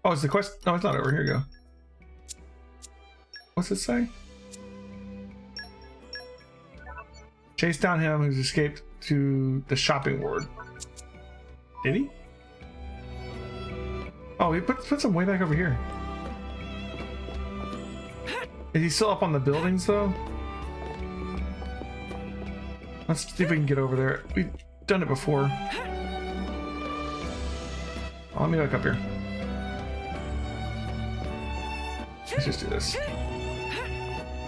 Oh, it's the quest. No, it's not over. Here you go. What's it say? Chase down him who's escaped to the shopping ward. Did he? Oh, he put some way back over here. Is he still up on the buildings though? Let's see if we can get over there. We've done it before. Oh, let me look up here. Let's just do this.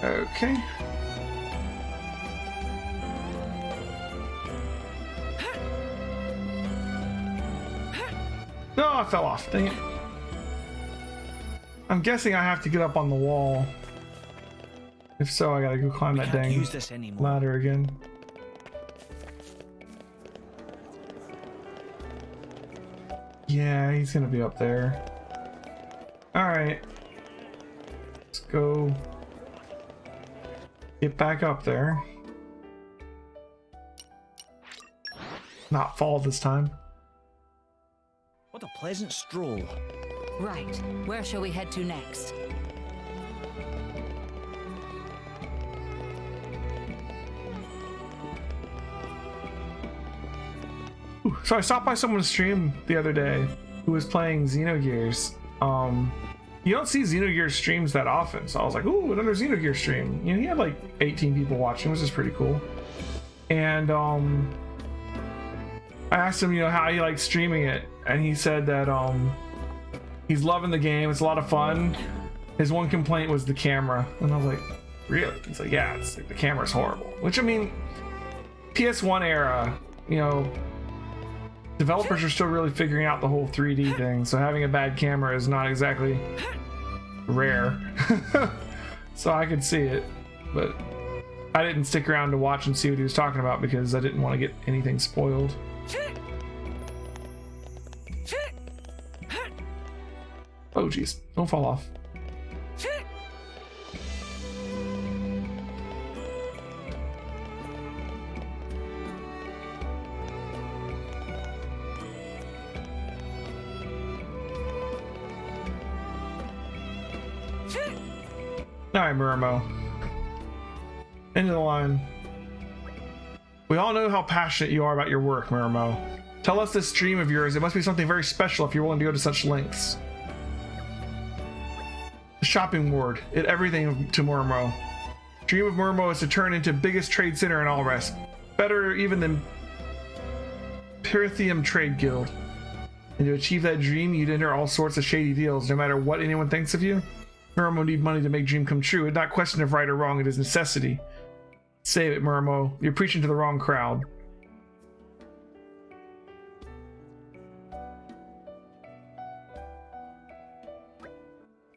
Okay. No, I fell off. Dang it. I'm guessing I have to get up on the wall. If so, I gotta go climb that dang ladder again. Yeah, he's gonna be up there. Alright. Let's go get back up there. Not fall this time. What a pleasant stroll. Right. Where shall we head to next? So I stopped by someone's stream the other day who was playing Xenogears. You don't see Xenogears streams that often, so I was like, ooh, another Xenogears stream. You know, he had like 18 people watching, which is pretty cool. And I asked him, you know, how he likes streaming it, and he said that he's loving the game. It's a lot of fun. His one complaint was the camera, and I was like, really? He's like, yeah, it's like the camera's horrible. Which, I mean, PS1 era, you know, developers are still really figuring out the whole 3D thing, so having a bad camera is not exactly rare. So I could see it, but I didn't stick around to watch and see what he was talking about because I didn't want to get anything spoiled. Oh geez, don't fall off. Alright, Muramo. End of the line. We all know how passionate you are about your work, Muramo. Tell us this stream of yours. It must be something very special if you're willing to go to such lengths. The shopping ward. It everything to Muramo. Dream of Muramo is to turn into biggest trade center in Allrest. Better even than Pyrithium Trade Guild. And to achieve that dream, you'd enter all sorts of shady deals, no matter what anyone thinks of you. Muramo need money to make dream come true. It's not a question of right or wrong, it is necessity. Save it, Muramo. You're preaching to the wrong crowd.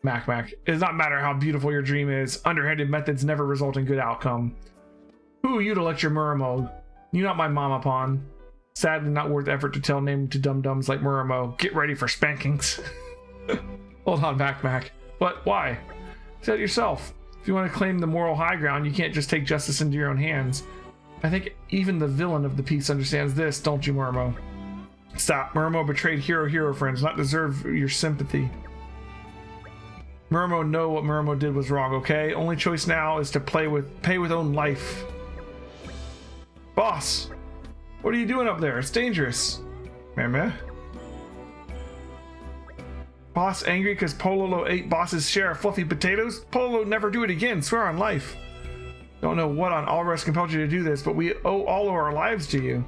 Mac. It does not matter how beautiful your dream is. Underhanded methods never result in good outcome. Who are you to lecture Muramo? You not my mama pawn. Sadly not worth effort to tell name to dum-dums like Muramo. Get ready for spankings. Hold on, Mac. But why? Say it yourself. If you want to claim the moral high ground, you can't just take justice into your own hands. I think even the villain of the piece understands this, don't you, Muramo? Stop. Muramo betrayed hero friends, not deserve your sympathy. Muramo know what Muramo did was wrong, okay? Only choice now is to pay with own life. Boss! What are you doing up there? It's dangerous. Meh. Boss angry because Pololo ate boss's share of fluffy potatoes? Pololo never do it again, swear on life. Don't know what on Allrest compelled you to do this, but we owe all of our lives to you.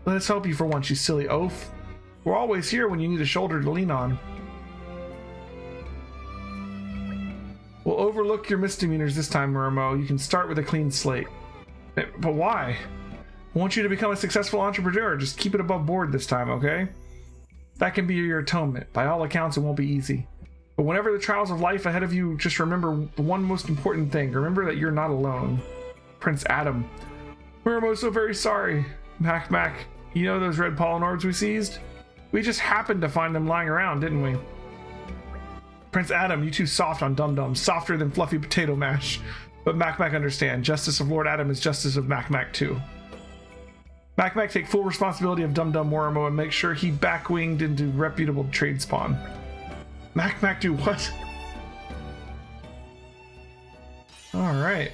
Let us help you for once, you silly oaf. We're always here when you need a shoulder to lean on. We'll overlook your misdemeanors this time, Muramo. You can start with a clean slate. But why? I want you to become a successful entrepreneur. Just keep it above board this time, okay? That can be your atonement. By all accounts, it won't be easy. But whenever the trials of life ahead of you, just remember the one most important thing. Remember that you're not alone. Prince Adam. Muramo's so very sorry. Mac, you know those red pollen orbs we seized? We just happened to find them lying around, didn't we? Prince Adam, you too soft on Dum-Dum. Softer than fluffy potato mash. But Mac understand. Justice of Lord Adam is justice of Mac too. Mac take full responsibility of Dum-Dum Muramo and make sure he backwinged into reputable trade spawn. Mac do what? Alright.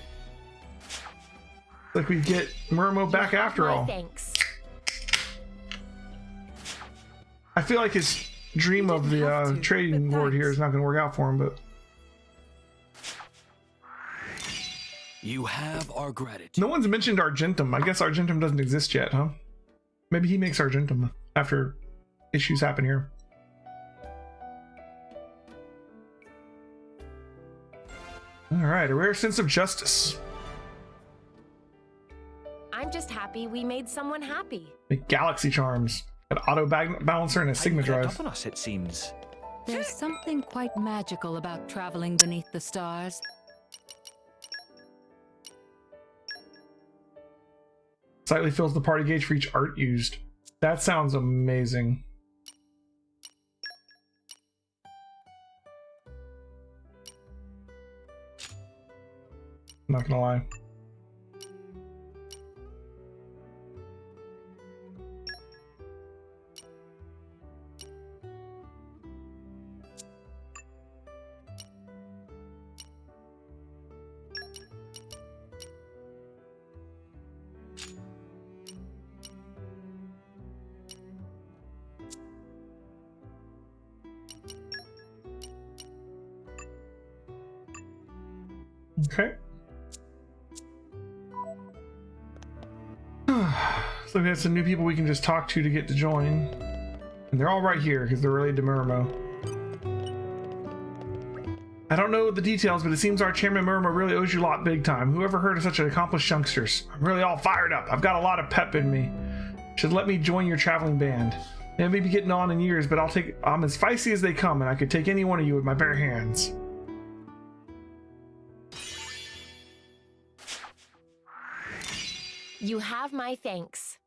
Like we get Murmo back after all. Thanks. I feel like his dream of the trading board here is not going to work out for him, but You have our gratitude. no one's mentioned Argentum. I guess Argentum doesn't exist yet, huh? Maybe he makes Argentum after issues happen here. Alright, a rare sense of justice. I'm just happy we made someone happy. Make galaxy charms. An auto balancer and a Sigma Time crept drive. up on us, it seems. There's something quite magical about traveling beneath the stars. Slightly fills the party gauge for each art used. That sounds amazing. I'm not gonna lie. Okay. So we have some new people we can just talk to get to join. And they're all right here because they're related to Murmo. I don't know the details, but it seems our chairman Murmo really owes you a lot big time. Whoever heard of such an accomplished youngsters? I'm really all fired up. I've got a lot of pep in me. Should let me join your traveling band. I may be getting on in years, but I'm as feisty as they come, and I could take any one of you with my bare hands. You have my thanks.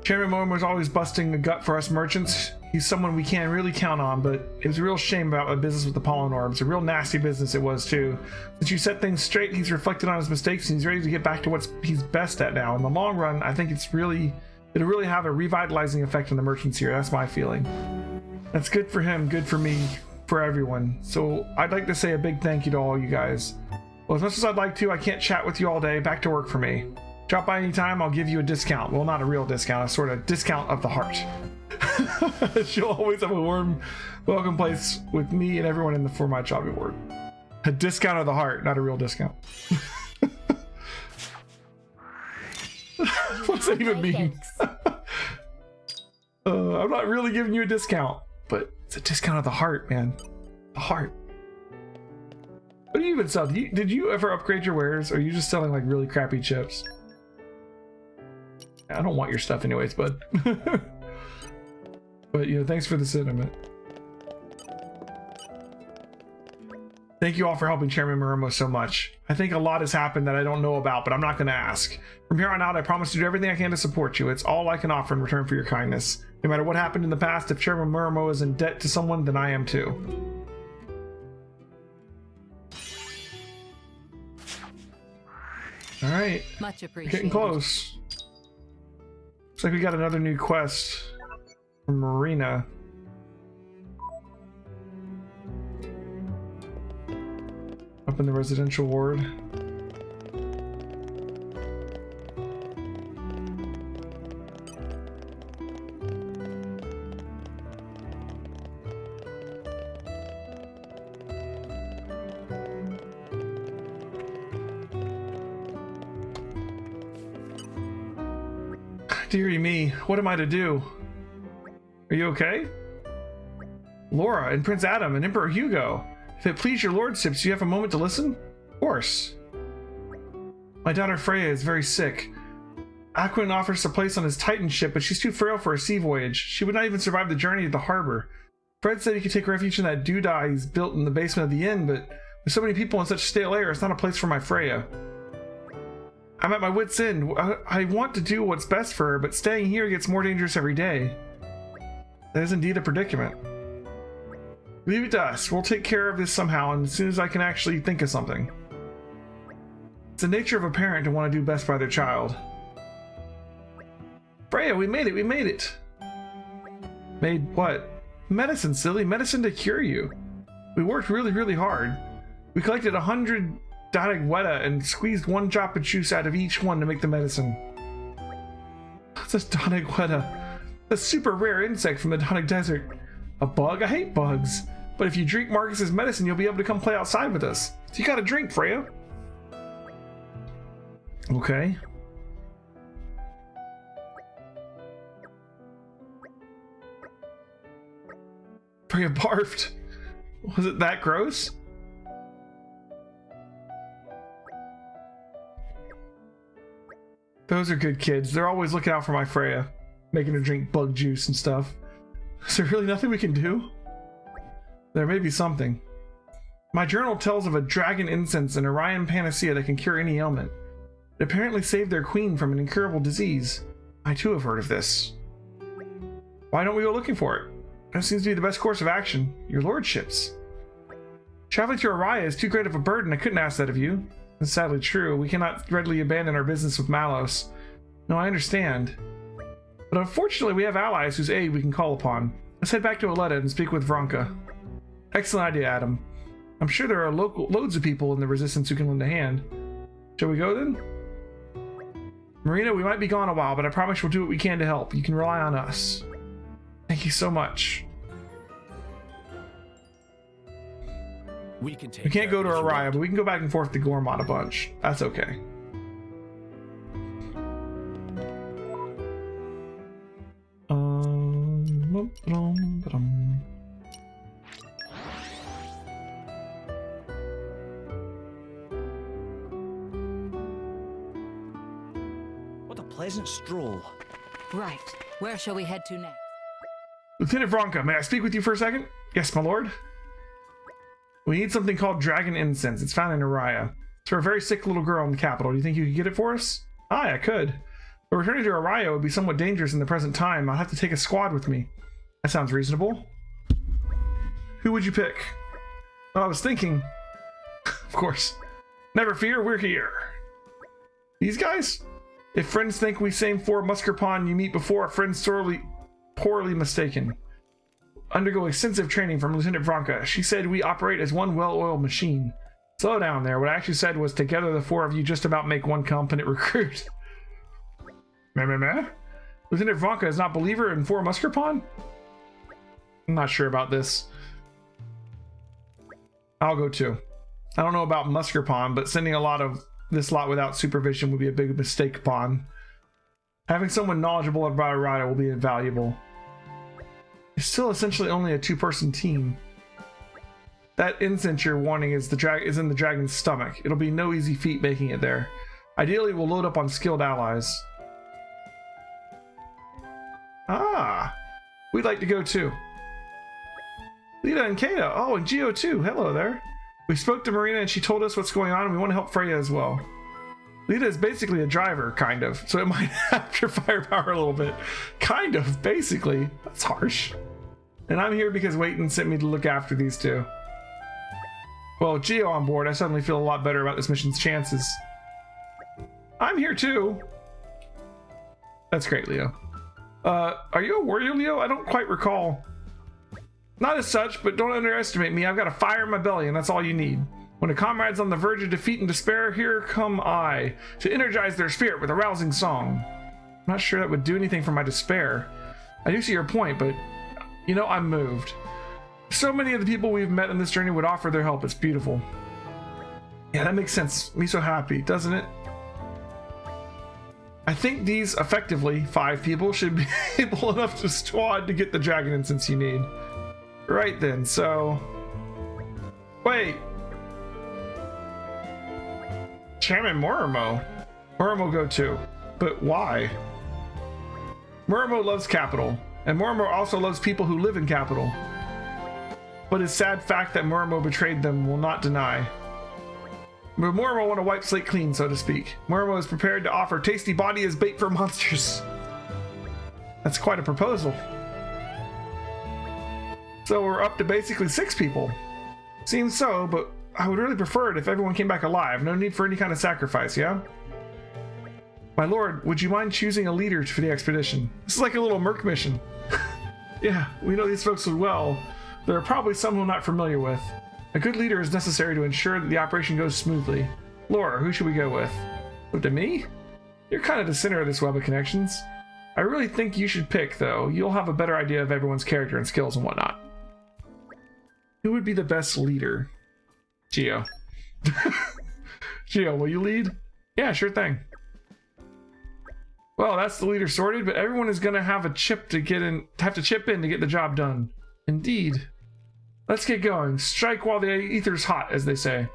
Chairman Murmo is always busting the gut for us merchants. He's someone we can't really count on, but it was a real shame about my business with the pollen orbs. A real nasty business it was too. Since you set things straight, he's reflected on his mistakes and he's ready to get back to what he's best at now. In the long run, I think it'll really have a revitalizing effect on the merchants here. That's my feeling. That's good for him, good for me, for everyone. So I'd like to say a big thank you to all you guys. Well, as much as I'd like to, I can't chat with you all day. Back to work for me. Drop by anytime, I'll give you a discount. Well, not a real discount, a sort of discount of the heart. She'll always have a warm welcome place with me and everyone in the For My Chopping Board. A discount of the heart, not a real discount. What's that even mean? I'm not really giving you a discount, but it's a discount of the heart, man. The heart. What do you even sell? Did you ever upgrade your wares, or are you just selling like really crappy chips? I don't want your stuff anyways, bud. But, you know, thanks for the sentiment. Thank you all for helping Chairman Murmo so much. I think a lot has happened that I don't know about, but I'm not going to ask. From here on out, I promise to do everything I can to support you. It's all I can offer in return for your kindness. No matter what happened in the past, if Chairman Murmo is in debt to someone, then I am too. All right. Much appreciated. Getting close. Looks like we got another new quest from Marina. Up in the residential ward. Dearie me, what am I to do? Are you okay? Laura and Prince Adam and Emperor Hugo. If it please your lordships, do you have a moment to listen? Of course. My daughter Freya is very sick. Aquin offers a place on his Titan ship, but she's too frail for a sea voyage. She would not even survive the journey to the harbor. Fred said he could take refuge in that doodah he's built in the basement of the inn, but with so many people in such stale air, it's not a place for my Freya. I'm at my wit's end. I want to do what's best for her, but staying here gets more dangerous every day. That is indeed a predicament. Leave it to us. We'll take care of this somehow, and as soon as I can actually think of something. It's the nature of a parent to want to do best by their child. Freya, we made it, we made it. Made what? Medicine, silly. Medicine to cure you. We worked really, really hard. We collected 100 Donagwetta and squeezed 1 drop of juice out of each one to make the medicine. What's a Donagwetta? A super rare insect from the Donag Desert. A bug? I hate bugs. But if you drink Marcus's medicine, you'll be able to come play outside with us. So you gotta drink, Freya. Okay. Freya barfed. Was it that gross? Those are good kids. They're always looking out for my Freya, making her drink bug juice and stuff. Is there really nothing we can do? There may be something. My journal tells of a dragon incense and Orion panacea that can cure any ailment. It apparently saved their queen from an incurable disease. I too have heard of this. Why don't we go looking for it? That seems to be the best course of action. Your lordships. Traveling to Araya is too great of a burden. I couldn't ask that of you. It's sadly true. We cannot readily abandon our business with Malos. No, I understand. But unfortunately, we have allies whose aid we can call upon. Let's head back to Aletta and speak with Vronka. Excellent idea, Adam. I'm sure there are loads of people in the Resistance who can lend a hand. Shall we go then? Marina, we might be gone a while, but I promise we'll do what we can to help. You can rely on us. Thank you so much. We can't go to Araya, but we can go back and forth to Gormod a bunch. That's okay. What a pleasant stroll. Right. Where shall we head to next? Lieutenant Vronka, may I speak with you for a second? Yes, my lord. We need something called dragon incense. It's found in Araya. It's for a very sick little girl in the capital. Do you think you could get it for us? Aye, I could. But returning to Araya would be somewhat dangerous in the present time. I'll have to take a squad with me. That sounds reasonable. Who would you pick? Well, I was thinking... Of course. Never fear, we're here. These guys? If friends think we same for Muskerpon you meet before, a friend poorly mistaken. Undergo extensive training from Lieutenant Vronka. She said we operate as one well-oiled machine. Slow down there. What I actually said was together the 4 of you just about make one competent recruit. Meh? Lieutenant Vronka is not believer in 4 Muskerpon? I'm not sure about this. I'll go too. I don't know about Muskerpon, but sending a lot of this lot without supervision would be a big mistake upon. Having someone knowledgeable about Araya will be invaluable. It's still essentially only a 2-person team. That incense you're wanting is in the dragon's stomach. It'll be no easy feat making it there. Ideally, we'll load up on skilled allies. Ah, we'd like to go too. Lita and Kata. Oh, and Geo too. Hello there. We spoke to Marina and she told us what's going on and we want to help Freya as well. Lita is basically a driver, kind of, so it might have your firepower a little bit. Kind of, basically. That's harsh. And I'm here because Wayton sent me to look after these 2. Well, with Geo on board, I suddenly feel a lot better about this mission's chances. I'm here too. That's great, Leo. Are you a warrior, Leo? I don't quite recall. Not as such, but don't underestimate me. I've got a fire in my belly, and that's all you need. When a comrade's on the verge of defeat and despair, here come I, to energize their spirit with a rousing song. I'm not sure that would do anything for my despair. I do see your point, but, you know, I'm moved. So many of the people we've met on this journey would offer their help. It's beautiful. Yeah, that makes sense. Me so happy, doesn't it? I think these, effectively, 5 people should be able enough to squad to get the dragon incense you need. Right then, so... Wait! Chairman Morimo. Morimo go too. But why? Morimo loves capital, and Morimo also loves people who live in capital. But his sad fact that Morimo betrayed them will not deny. But Morimo want to wipe slate clean, so to speak. Morimo is prepared to offer tasty body as bait for monsters. That's quite a proposal. So we're up to basically 6 people. Seems so, but I would really prefer it if everyone came back alive. No need for any kind of sacrifice, yeah? My lord, would you mind choosing a leader for the expedition? This is like a little merc mission. Yeah, we know these folks well. There are probably some we're not familiar with. A good leader is necessary to ensure that the operation goes smoothly. Laura, who should we go with? Up to me? You're kind of the center of this web of connections. I really think you should pick, though. You'll have a better idea of everyone's character and skills and whatnot. Who would be the best leader? Geo. Geo, will you lead? Yeah, sure thing. Well, that's the leader sorted, but everyone is gonna have to chip in to get the job done. Indeed. Let's get going. Strike while the ether's hot, as they say.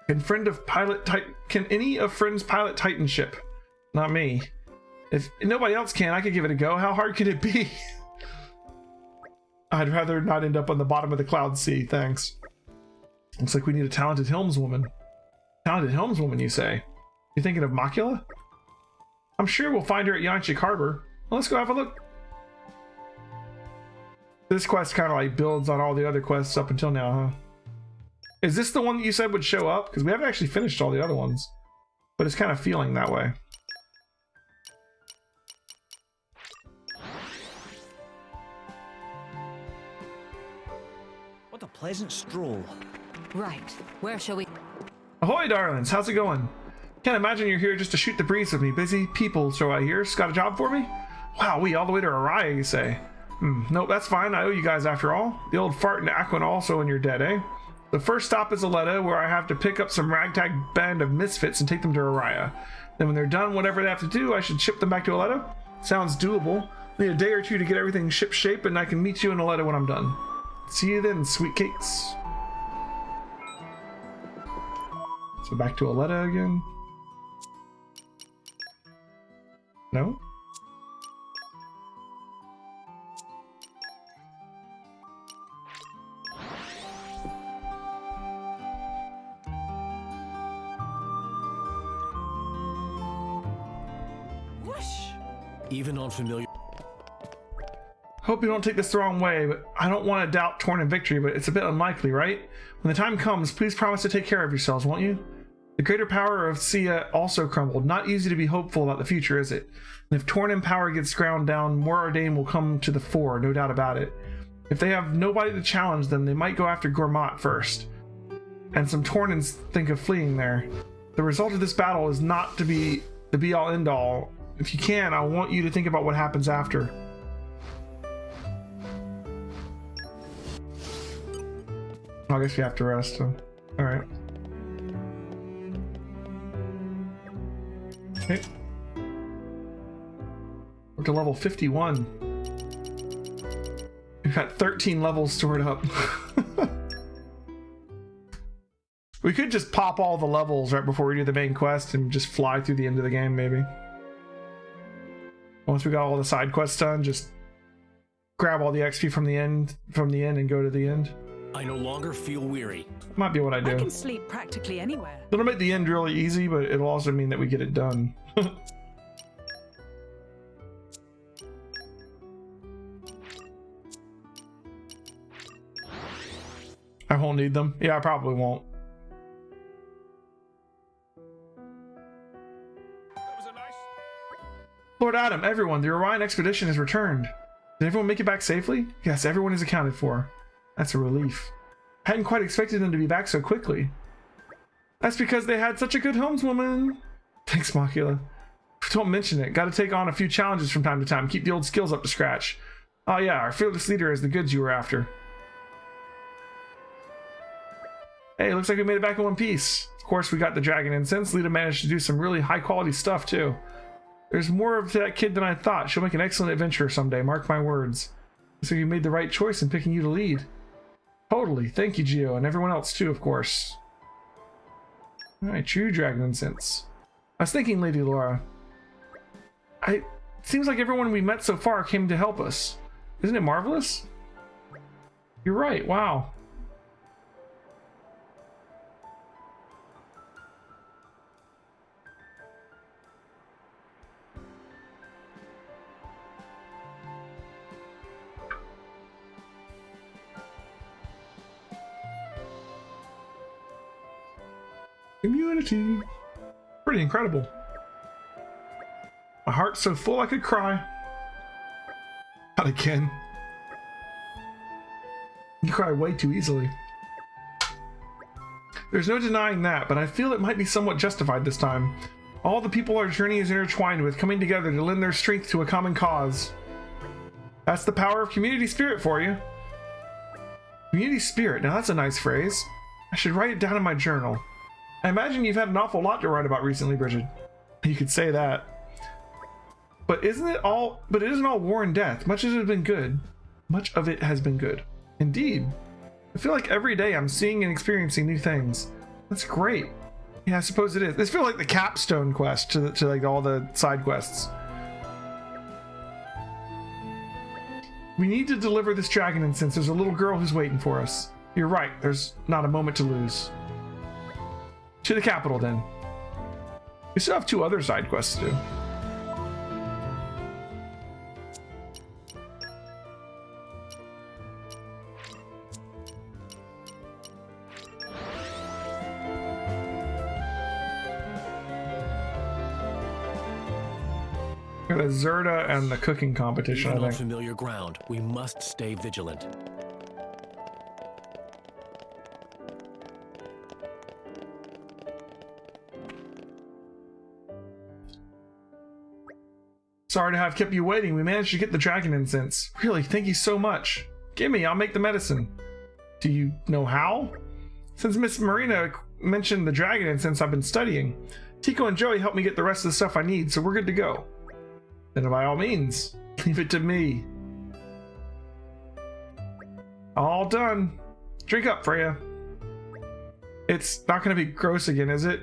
Can any of friends pilot Titan ship? Not me. If nobody else can, I could give it a go. How hard could it be? I'd rather not end up on the bottom of the cloud sea, thanks. Looks like we need a talented helmswoman. Talented helmswoman, you say? You thinking of Macula? I'm sure we'll find her at Yanchik Harbor. Well, let's go have a look. This quest kind of like builds on all the other quests up until now, huh? Is this the one that you said would show up? Because we haven't actually finished all the other ones. But it's kind of feeling that way. What a pleasant stroll. Right. Where shall we? Ahoy, darlings. How's it going? Can't imagine you're here just to shoot the breeze with me. Busy people, so I hear. Got a job for me? Wow, all the way to Araya, you say? Nope, that's fine. I owe you guys after all. The old fart and Aquan also when you're dead, eh? The first stop is Aletta, where I have to pick up some ragtag band of misfits and take them to Araya. Then when they're done, whatever they have to do, I should ship them back to Aletta? Sounds doable. Need a day or two to get everything ship shape, and I can meet you in Aletta when I'm done. See you then, sweet cakes. So back to Aletta again. No? Whoosh! Even on familiar. Hope you don't take this the wrong way, but I don't want to doubt Torna victory, but it's a bit unlikely, right? When the time comes, please promise to take care of yourselves, won't you? The greater power of Sia also crumbled. Not easy to be hopeful about the future, is it? And if Tornan power gets ground down, more Ardain will come to the fore, no doubt about it. If they have nobody to challenge them, they might go after Gormat first. And some Tornans think of fleeing there. The result of this battle is not to be the be-all end-all. If you can, I want you to think about what happens after. I guess we have to rest. So. All right. Okay. We're to level 51. We've got 13 levels stored up. We could just pop all the levels right before we do the main quest and just fly through the end of the game, maybe. Once we got all the side quests done, just grab all the XP from the end and go to the end. I no longer feel weary. Might be what I do. I can sleep practically anywhere. It'll make the end really easy, but it'll also mean that we get it done. I won't need them. Yeah, I probably won't. Lord Adam, everyone, the Orion expedition has returned. Did everyone make it back safely? Yes, everyone is accounted for. That's a relief. I hadn't quite expected them to be back so quickly. That's because they had such a good helmswoman. Thanks, Macula. Don't mention it. Got to take on a few challenges from time to time. Keep the old skills up to scratch. Oh yeah, our fearless leader is the goods you were after. Hey, looks like we made it back in one piece. Of course, we got the dragon incense. Lita managed to do some really high quality stuff too. There's more of that kid than I thought. She'll make an excellent adventurer someday, mark my words. So you made the right choice in picking you to lead. Totally. Thank you, Geo, and everyone else too, of course. Alright, true dragon incense. I was thinking, Lady Laura. It seems like everyone we met so far came to help us. Isn't it marvelous? You're right, wow. Immunity. Pretty incredible. My heart's so full I could cry. Not again. You cry way too easily. There's no denying that, but I feel it might be somewhat justified this time. All the people our journey is intertwined with coming together to lend their strength to a common cause. That's the power of community spirit for you. Community spirit, now that's a nice phrase. I should write it down in my journal. I imagine you've had an awful lot to write about recently, Bridget. You could say that. But it isn't all war and death. Much of it has been good. Much of it has been good. Indeed. I feel like every day I'm seeing and experiencing new things. That's great. Yeah, I suppose it is. This feels like the capstone quest to like all the side quests. We need to deliver this dragon incense. There's a little girl who's waiting for us. You're right. There's not a moment to lose. To the capital, then. We still have 2 other side quests to do. Got a Zerda and the cooking competition, Even I on think. familiar ground, we must stay vigilant. Sorry to have kept you waiting. We managed to get the dragon incense. Really, thank you so much. Gimme, I'll make the medicine. Do you know how? Since Miss Marina mentioned the dragon incense I've been studying, Tico and Joey helped me get the rest of the stuff I need, so we're good to go. Then by all means, leave it to me. All done. Drink up, Freya. It's not going to be gross again, is it?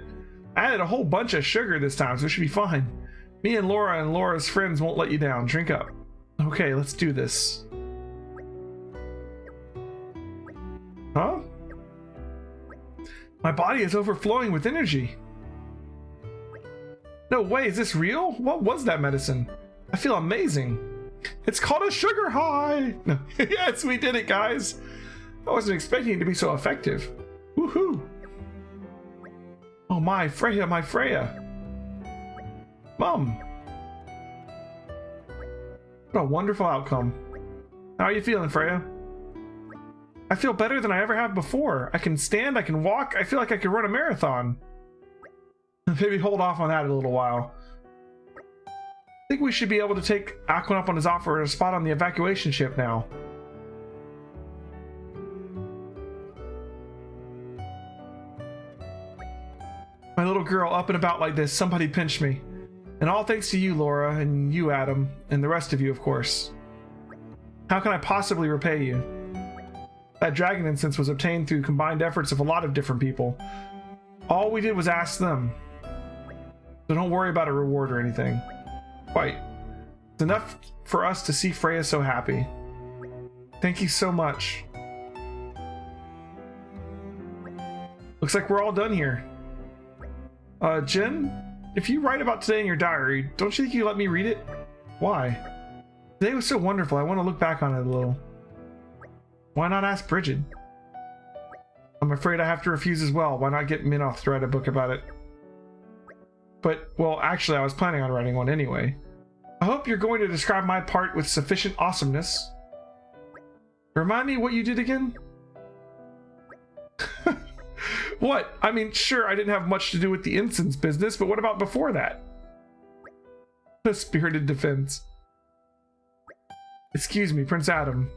I added a whole bunch of sugar this time, so it should be fine. Me and Laura's friends won't let you down. Drink up. Okay, let's do this. Huh? My body is overflowing with energy. No way, is this real? What was that medicine? I feel amazing. It's called a sugar high. No. Yes, we did it, guys. I wasn't expecting it to be so effective. Woohoo. Oh, my Freya, my Freya. Mom. What a wonderful outcome. How are you feeling, Freya? I feel better than I ever have before. I can stand, I can walk, I feel like I could run a marathon. Maybe hold off on that a little while. I think we should be able to take Aquan up on his offer of a spot on the evacuation ship now. My little girl up and about like this, somebody pinched me. And all thanks to you, Laura, and you, Adam, and the rest of you, of course. How can I possibly repay you? That dragon incense was obtained through combined efforts of a lot of different people. All we did was ask them. So don't worry about a reward or anything. Quite. It's enough for us to see Freya so happy. Thank you so much. Looks like we're all done here. Jen? If you write about today in your diary, don't you think you let me read it? Why? Today was so wonderful, I want to look back on it a little. Why not ask Bridget? I'm afraid I have to refuse as well. Why not get Minoth to write a book about it? But, well, actually I was planning on writing one anyway. I hope you're going to describe my part with sufficient awesomeness. Remind me what you did again? What? I mean, sure, I didn't have much to do with the incense business, but what about before that? A spirited defense. Excuse me, Prince Adam.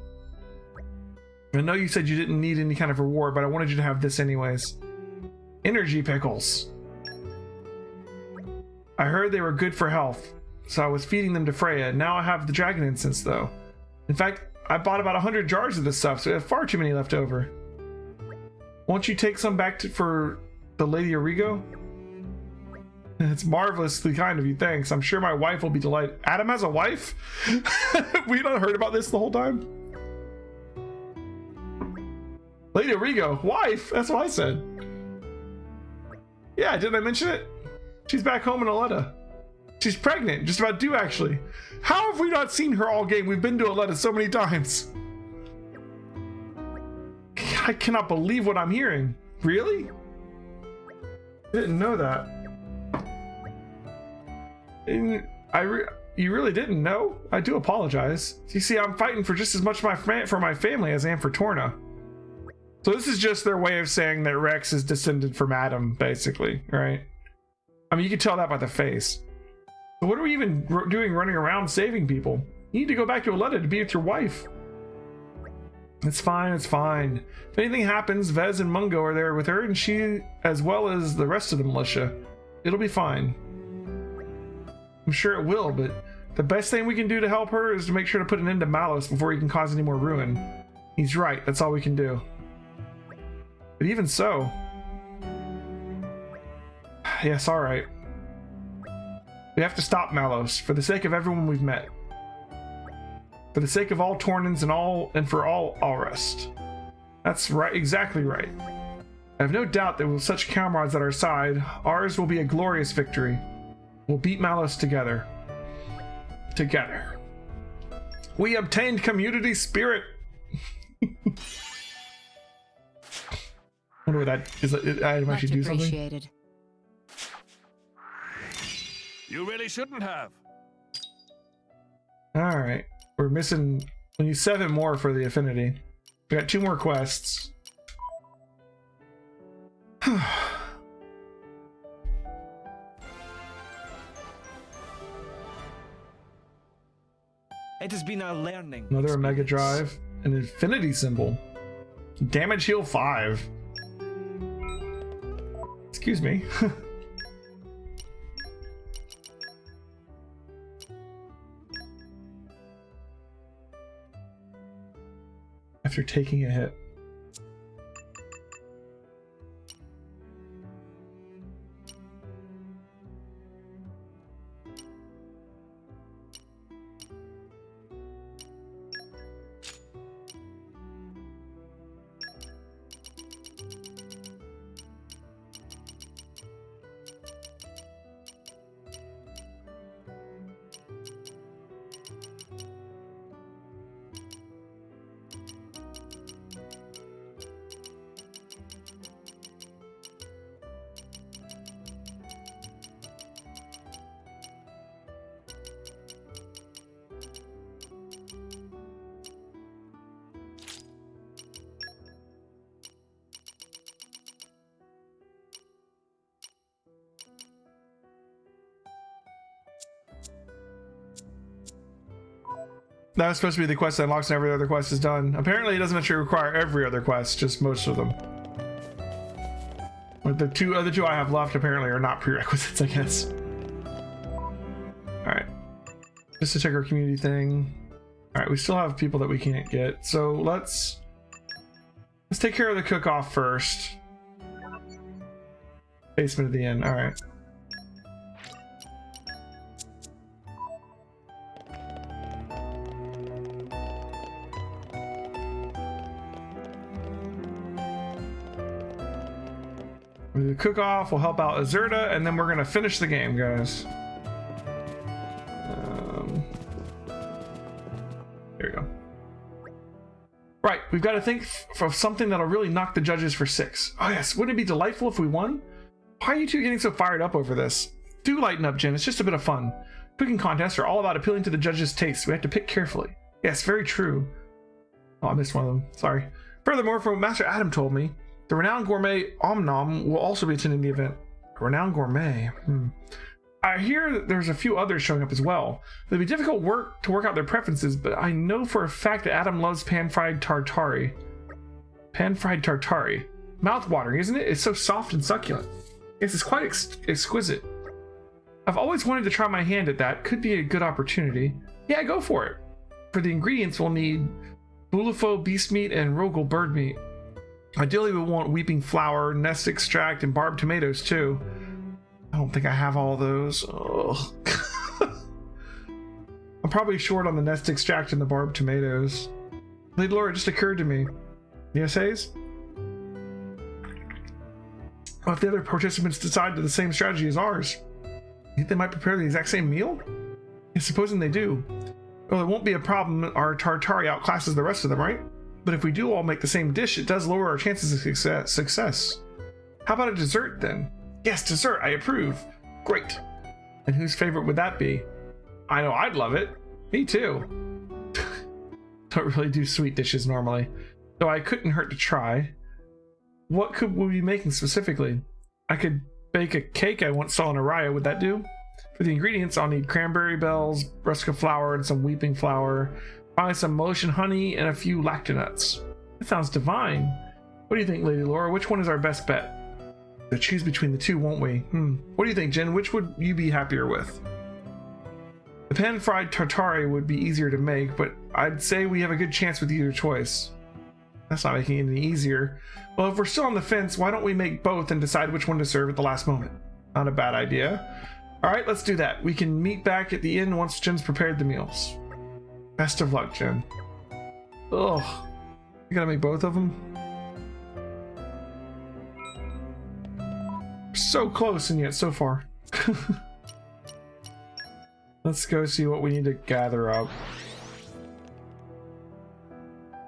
I know you said you didn't need any kind of reward, but I wanted you to have this anyways. Energy pickles. I heard they were good for health, so I was feeding them to Freya. Now I have the dragon incense, though. In fact, I bought about 100 jars of this stuff, so I have far too many left over. Won't you take some back for the Lady Origo? It's marvelously kind of you, thanks. I'm sure my wife will be delighted. Adam has a wife? We not heard about this the whole time? Lady Origo, wife? That's what I said. Yeah, didn't I mention it? She's back home in Aletta. She's pregnant, just about due actually. How have we not seen her all game? We've been to Aletta so many times. I cannot believe what I'm hearing. Really? I didn't know that. You really didn't know? I do apologize. You see, I'm fighting for just as much for my family as I am for Torna. So this is just their way of saying that Rex is descended from Adam, basically, right? I mean, you can tell that by the face. So what are we even doing running around saving people? You need to go back to Aletta to be with your wife. It's fine, it's fine. If anything happens, Vez and Mungo are there with her, and she, as well as the rest of the militia. It'll be fine. I'm sure it will, but the best thing we can do to help her is to make sure to put an end to Malos before he can cause any more ruin. He's right, that's all we can do. But even so... Yes, alright. We have to stop Malos, for the sake of everyone we've met. For the sake of all Tornans and for all Alrest. That's right, exactly right. I have no doubt that with such comrades at our side, ours will be a glorious victory. We'll beat Malos together. Together. We obtained community spirit! Wonder what that is. I might actually do something. Appreciated. You really shouldn't have. Alright. We're missing... We need 7 more for the affinity. We got 2 more quests. It has been a learning. Another Omega Drive. An infinity symbol. Damage heal 5. Excuse me. After taking a hit. That was supposed to be the quest that unlocks and every other quest is done. Apparently it doesn't actually require every other quest, just most of them. But the other two I have left apparently are not prerequisites, I guess. Alright. Just to check our community thing. Alright, we still have people that we can't get. So let's take care of the cook-off first. Basement of the inn, alright. The cook-off will help out Azurta, and then we're gonna finish the game, guys. There we go. Right, we've got to think of something that'll really knock the judges for 6. Oh yes, wouldn't it be delightful if we won? Why are you two getting so fired up over this? Do lighten up, Jen. It's just a bit of fun. Cooking contests are all about appealing to the judges' taste. We have to pick carefully. Yes, very true. Oh, I missed one of them. Sorry. Furthermore, from what Master Adam told me, the renowned gourmet Omnom will also be attending the event. A renowned gourmet? I hear that there's a few others showing up as well. It'll be difficult work to work out their preferences, but I know for a fact that Adam loves pan-fried tartare. Pan-fried tartare. Mouth-watering, isn't it? It's so soft and succulent. Yes, it's quite exquisite. I've always wanted to try my hand at that. Could be a good opportunity. Yeah, go for it. For the ingredients, we'll need bulufo beast meat and rogel bird meat. Ideally, we want weeping flour, nest extract, and barbed tomatoes, too. I don't think I have all those. Ugh. I'm probably short on the nest extract and the barbed tomatoes. Lady Laura, it just occurred to me. Yes, Hayes? Well, if the other participants decide to the same strategy as ours, you think they might prepare the exact same meal? Yeah, supposing they do. Well, it won't be a problem. Our tartare outclasses the rest of them, right? But if we do all make the same dish, it does lower our chances of success. How about a dessert then? Yes, dessert, I approve. Great. And whose favorite would that be? I know I'd love it. Me too. Don't really do sweet dishes normally, though I couldn't hurt to try. What could we be making specifically? I could bake a cake I once saw in Araya, would that do? For the ingredients, I'll need cranberry bells, Rusca flour, and some weeping flour. Probably some motion honey and a few lactonuts. That sounds divine. What do you think, Lady Laura? Which one is our best bet? We'll choose between the two, won't we? What do you think, Jen? Which would you be happier with? The pan-fried tartare would be easier to make, but I'd say we have a good chance with either choice. That's not making it any easier. Well, if we're still on the fence, why don't we make both and decide which one to serve at the last moment? Not a bad idea. Alright, let's do that. We can meet back at the inn once Jen's prepared the meals. Best of luck, Jen. Ugh. You gotta make both of them? So close and yet so far. Let's go see what we need to gather up.